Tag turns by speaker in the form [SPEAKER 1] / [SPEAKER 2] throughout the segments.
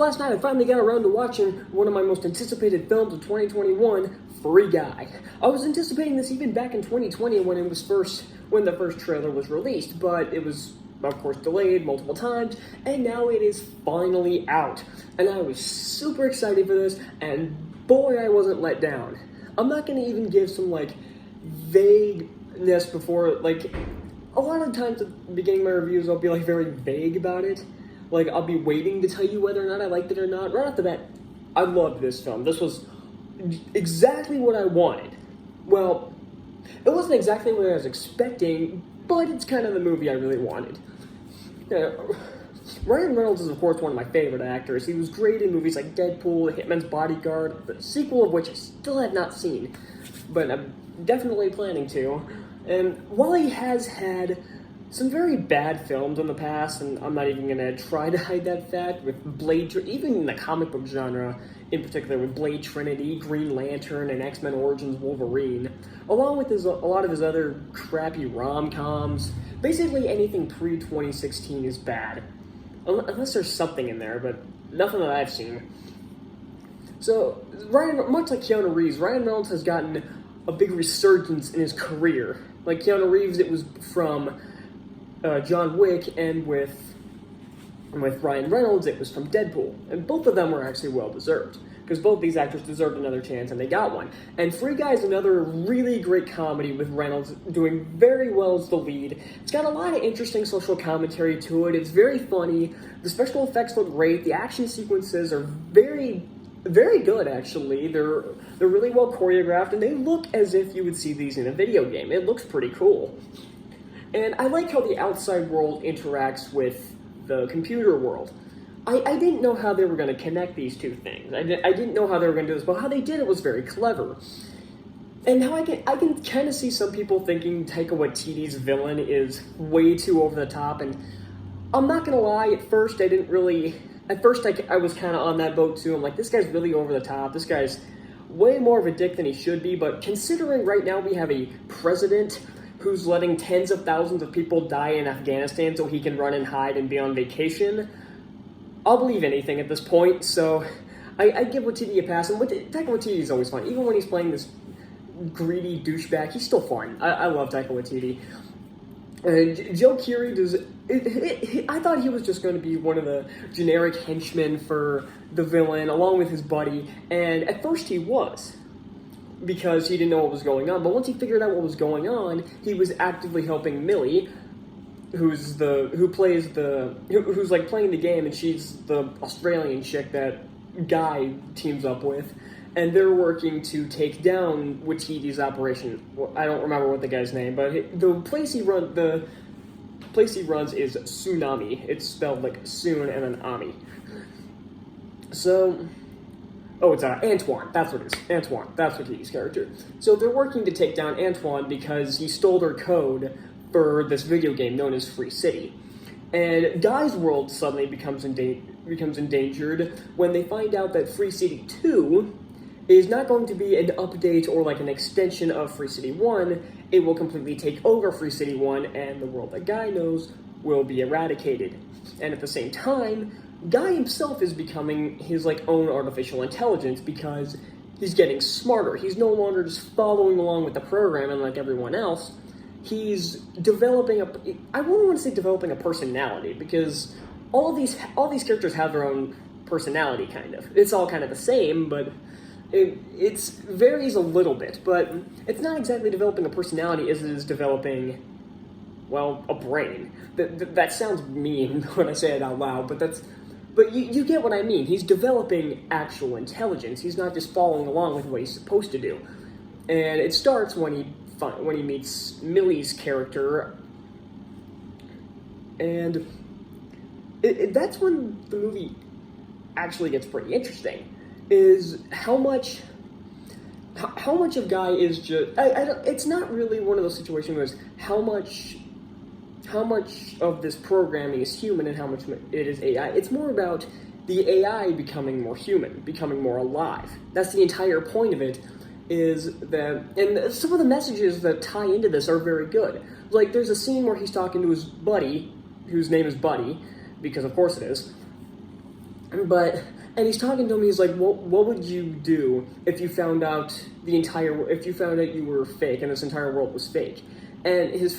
[SPEAKER 1] last night I finally got around to watching one of my most anticipated films of 2021, Free Guy. I was anticipating this even back in 2020 when the first trailer was released, but it was, of course, delayed multiple times, and now it is finally out. And I was super excited for this, and boy, I wasn't let down. I'm not going to even give some, vagueness before, a lot of times at the beginning of my reviews, I'll be, very vague about it. I'll be waiting to tell you whether or not I liked it or not. Right off the bat, I loved this film. This was exactly what I wanted. Well, it wasn't exactly what I was expecting, but it's kind of the movie I really wanted. Ryan Reynolds is, of course, one of my favorite actors. He was great in movies like Deadpool, Hitman's Bodyguard, the sequel of which I still have not seen, but I'm definitely planning to. And while he has had some very bad films in the past, and I'm not even going to try to hide that fact, with even in the comic book genre, in particular with Blade Trinity, Green Lantern, and X-Men Origins Wolverine, along with a lot of his other crappy rom-coms, basically anything pre-2016 is bad. Unless there's something in there, but nothing that I've seen. So, much like Keanu Reeves, Ryan Reynolds has gotten a big resurgence in his career. Like Keanu Reeves, it was from John Wick, and with Ryan Reynolds, it was from Deadpool. And both of them were actually well-deserved, because both these actors deserved another chance, and they got one. And Free Guy is another really great comedy with Reynolds doing very well as the lead. It's got a lot of interesting social commentary to it. It's very funny. The special effects look great. The action sequences are very, very good, actually. They're really well choreographed, and they look as if you would see these in a video game. It looks pretty cool. And I like how the outside world interacts with the computer world. I didn't know how they were going to connect these two things. I didn't know how they were going to do this, but how they did it was very clever. And now I can kind of see some people thinking Taika Waititi's villain is way too over the top, and I'm not going to lie, at first I was kind of on that boat too. I'm like, this guy's really over the top. This guy's way more of a dick than he should be, but considering right now we have a president who's letting tens of thousands of people die in Afghanistan so he can run and hide and be on vacation, I'll believe anything at this point. So I give Waititi a pass, and Taika Waititi is always fun. Even when he's playing this greedy douchebag, he's still fun. I love Taika Waititi. And Joe Keery I thought he was just going to be one of the generic henchmen for the villain, along with his buddy, and at first he was, because he didn't know what was going on. But once he figured out what was going on, he was actively helping Millie, who's playing the game, and she's the Australian chick that Guy teams up with, and they're working to take down Waititi's operation. Well, I don't remember what the guy's name, but the place he runs is Tsunami. It's spelled like Soon and then Ami. So, it's Antoine. That's what it is. Antoine. That's Waititi's character. So they're working to take down Antoine because he stole their code for this video game known as Free City. And Guy's world suddenly becomes endangered when they find out that Free City 2 is not going to be an update or an extension of Free City 1. It will completely take over Free City 1, and the world that Guy knows will be eradicated. And at the same time, Guy himself is becoming his own artificial intelligence because he's getting smarter. He's no longer just following along with the programming like everyone else. He's developing I wouldn't want to say developing a personality, because all these characters have their own personality, kind of. It's all kind of the same, but it varies a little bit. But it's not exactly developing a personality as it is developing, a brain. That sounds mean when I say it out loud, but you get what I mean. He's developing actual intelligence. He's not just following along with what he's supposed to do. And it starts when he meets Millie's character, and that's when the movie actually gets pretty interesting. Is how much of Guy is just it's not really one of those situations where it's how much of this programming is human and how much it is AI. It's more about the AI becoming more human, becoming more alive. That's the entire point of it. Is that, and some of the messages that tie into this are very good. There's a scene where he's talking to his buddy, whose name is Buddy, because of course it is, And he's talking to him. He's like, "What would you do if you found out you were fake and this entire world was fake?" And his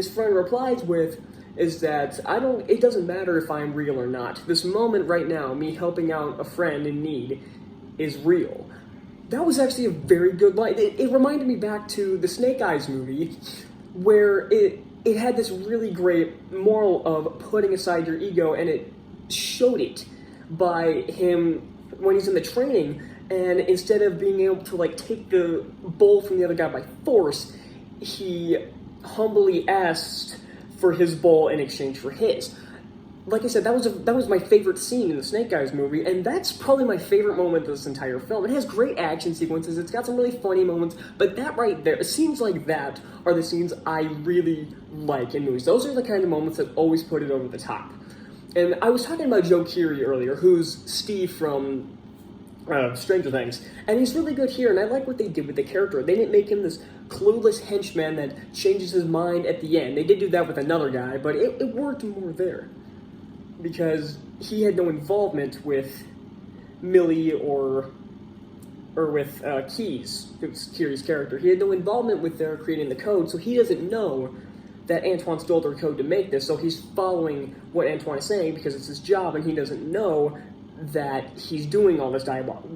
[SPEAKER 1] friend replies with, "Is that it doesn't matter if I'm real or not. This moment right now, me helping out a friend in need, is real." That was actually a very good line. It reminded me back to the Snake Eyes movie, where it had this really great moral of putting aside your ego, and it showed it by him when he's in the training, and instead of being able to like take the bowl from the other guy by force, he humbly asked for his bowl in exchange for his. Like I said, that was my favorite scene in the Snake Eyes movie, and that's probably my favorite moment of this entire film. It has great action sequences, it's got some really funny moments, but that right there, scenes like that are the scenes I really like in movies. Those are the kind of moments that always put it over the top. And I was talking about Joe Keery earlier, who's Steve from Stranger Things, and he's really good here, and I like what they did with the character. They didn't make him this clueless henchman that changes his mind at the end. They did do that with another guy, but it worked more there, because he had no involvement with Millie or with Keys, who's Keary's character. He had no involvement with their creating the code, so he doesn't know that Antoine stole their code to make this, so he's following what Antoine is saying because it's his job, and he doesn't know that he's doing all this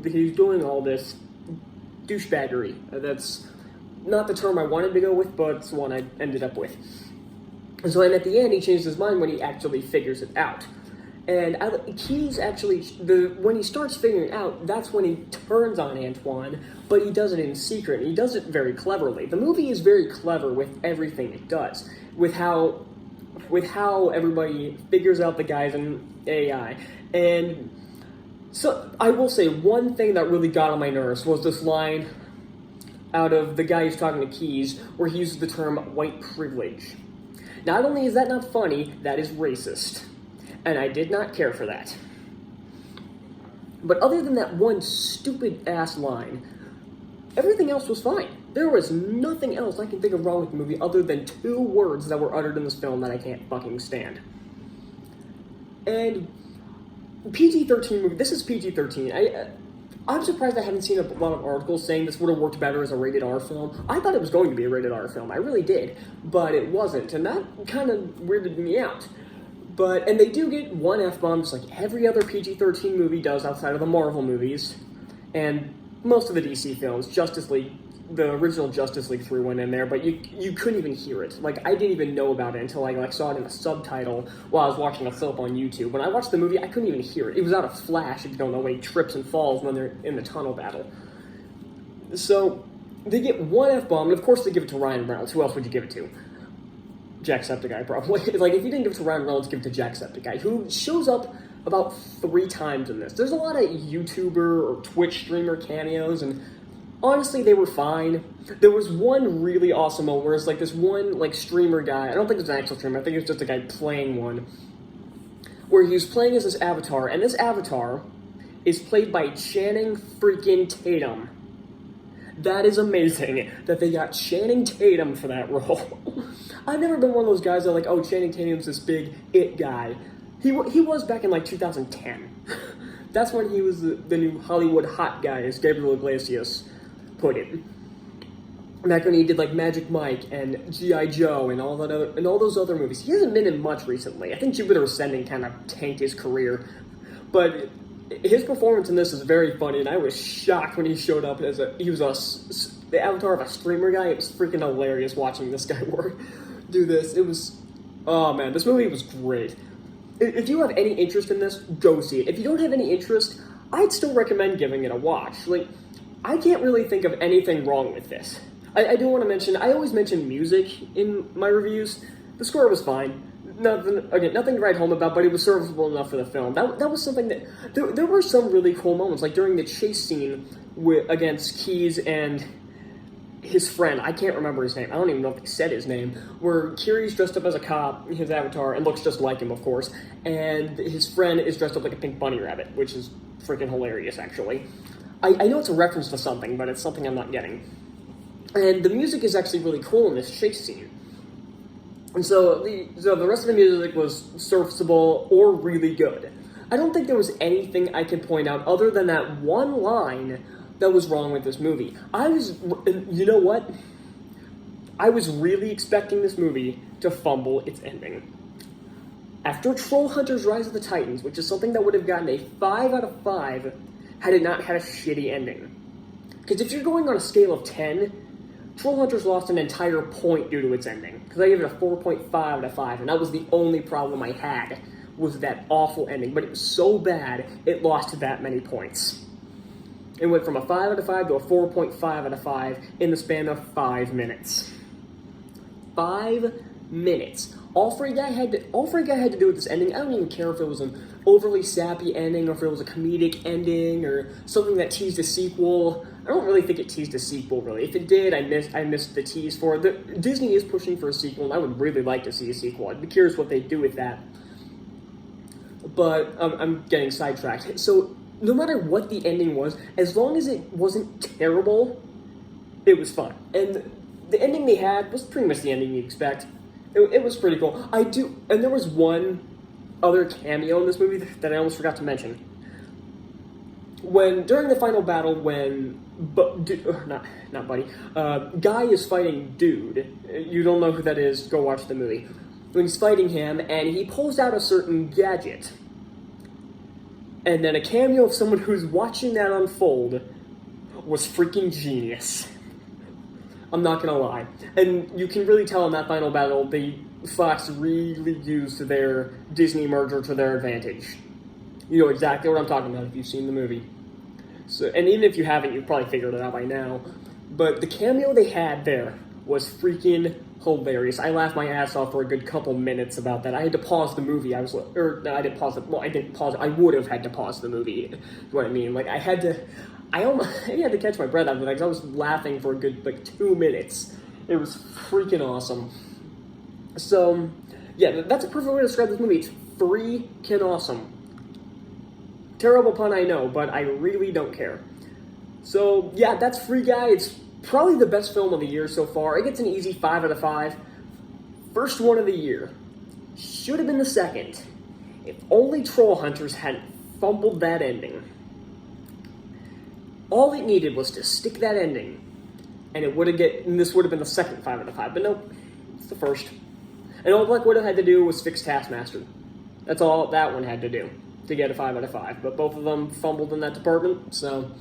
[SPEAKER 1] he's doing all this douchebaggery. That's not the term I wanted to go with, but it's the one I ended up with. And so, and at the end, he changes his mind when he actually figures it out. And Keys actually, when he starts figuring it out, that's when he turns on Antoine, but he does it in secret, and he does it very cleverly. The movie is very clever with everything it does, with how everybody figures out the guys in AI. And so, I will say, one thing that really got on my nerves was this line out of the guy who's talking to Keys, where he uses the term white privilege. Not only is that not funny, that is racist. And I did not care for that. But other than that one stupid-ass line, everything else was fine. There was nothing else I can think of wrong with the movie other than 2 words that were uttered in this film that I can't fucking stand. And PG-13 movie, this is PG-13. I'm surprised I haven't seen a lot of articles saying this would have worked better as a rated R film. I thought it was going to be a rated R film, I really did, but it wasn't, and that kind of weirded me out. And they do get one F-bomb, just like every other PG-13 movie does outside of the Marvel movies, and most of the DC films. Justice League, the original Justice League 3 went in there, but you couldn't even hear it. Like, I didn't even know about it until I saw it in a subtitle while I was watching a clip on YouTube. When I watched the movie, I couldn't even hear it. It was out of Flash, if you don't know, when he trips and falls when they're in the tunnel battle. So, they get one F-bomb, and of course they give it to Ryan Reynolds. Who else would you give it to? Jacksepticeye, probably. Like, if you didn't give it to Ryan Reynolds, give it to Jacksepticeye, who shows up about 3 times in this. There's a lot of YouTuber or Twitch streamer cameos, and honestly, they were fine. There was one really awesome moment where it's like this one, like, streamer guy, I don't think it's an actual streamer, I think it's just a guy playing one, where he was playing as this avatar, and this avatar is played by Channing freaking Tatum. That is amazing that they got Channing Tatum for that role. I've never been one of those guys that are like, oh, Channing Tatum's this big it guy. He was back in like 2010. That's when he was the new Hollywood hot guy, as Gabriel Iglesias put it. Back when he did like Magic Mike and G.I. Joe and all those other movies. He hasn't been in much recently. I think Jupiter Ascending kind of tanked his career, but his performance in this is very funny, and I was shocked when he showed up as the avatar of a streamer guy. It was freaking hilarious watching this guy do this. It was, oh man, this movie was great. If you have any interest in this, go see it. If you don't have any interest, I'd still recommend giving it a watch. Like, I can't really think of anything wrong with this. I do want to mention, I always mention music in my reviews. The score was fine. Nothing to write home about, but it was serviceable enough for the film. That was something that, there were some really cool moments, like during the chase scene against Keys and his friend, I can't remember his name, I don't even know if they said his name, where Keary's dressed up as a cop, his avatar, and looks just like him, of course, and his friend is dressed up like a pink bunny rabbit, which is freaking hilarious, actually. I know it's a reference to something, but it's something I'm not getting. And the music is actually really cool in this chase scene. And so the rest of the music was serviceable or really good. I don't think there was anything I could point out other than that one line that was wrong with this movie. You know what? I was really expecting this movie to fumble its ending. After Troll Hunters Rise of the Titans, which is something that would have gotten a 5 out of 5 had it not had a shitty ending. Because if you're going on a scale of 10, Troll Hunters lost an entire point due to its ending. Because I gave it a 4.5 out of 5, and that was the only problem I had, was that awful ending. But it was so bad, it lost that many points. It went from a 5 out of 5 to a 4.5 out of 5 in the span of 5 minutes. 5 minutes. All Free Guy had to do with this ending, I don't even care if it was an overly sappy ending, or if it was a comedic ending, or something that teased a sequel. I don't really think it teased a sequel, really. If it did, I missed the tease for it. Disney is pushing for a sequel, and I would really like to see a sequel. I'd be curious what they do with that. But I'm getting sidetracked. So, no matter what the ending was, as long as it wasn't terrible, it was fun. And the ending they had was pretty much the ending you'd expect. It was pretty cool. And there was one other cameo in this movie that I almost forgot to mention. During the final battle, when not Buddy, Guy is fighting Dude. You don't know who that is, go watch the movie. When he's fighting him, and he pulls out a certain gadget. And then a cameo of someone who's watching that unfold was freaking genius. I'm not gonna lie. And you can really tell in that final battle, Fox really used their Disney merger to their advantage. You know exactly what I'm talking about if you've seen the movie. So, and even if you haven't, you've probably figured it out by now. But the cameo they had there was freaking hilarious. I laughed my ass off for a good couple minutes about that. I had to pause the movie. I didn't pause it. Well, I didn't pause it. I would have had to pause the movie. You know what I mean? Like, I had to catch my breath after that because I was laughing for a good, 2 minutes. It was freaking awesome. So, yeah, that's a perfect way to describe this movie. It's freaking awesome. Terrible pun, I know, but I really don't care. So, yeah, that's Free Guy. It's probably the best film of the year so far. It gets an easy 5 out of 5. First one of the year. Should have been the second. If only Troll Hunters hadn't fumbled that ending. All it needed was to stick that ending, and this would have been the second 5 out of 5, but nope, it's the first. And all Black Widow had to do was fix Taskmaster. That's all that one had to do to get a 5 out of 5, but both of them fumbled in that department, so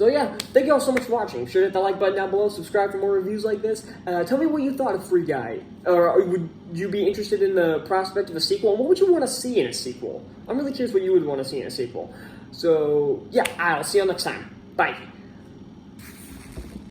[SPEAKER 1] yeah, thank you all so much for watching. Be sure to hit the like button down below, subscribe for more reviews like this. Tell me what you thought of Free Guy, or would you be interested in the prospect of a sequel, and what would you want to see in a sequel? I'm really curious what you would want to see in a sequel. So, yeah, I'll see you next time. Bye.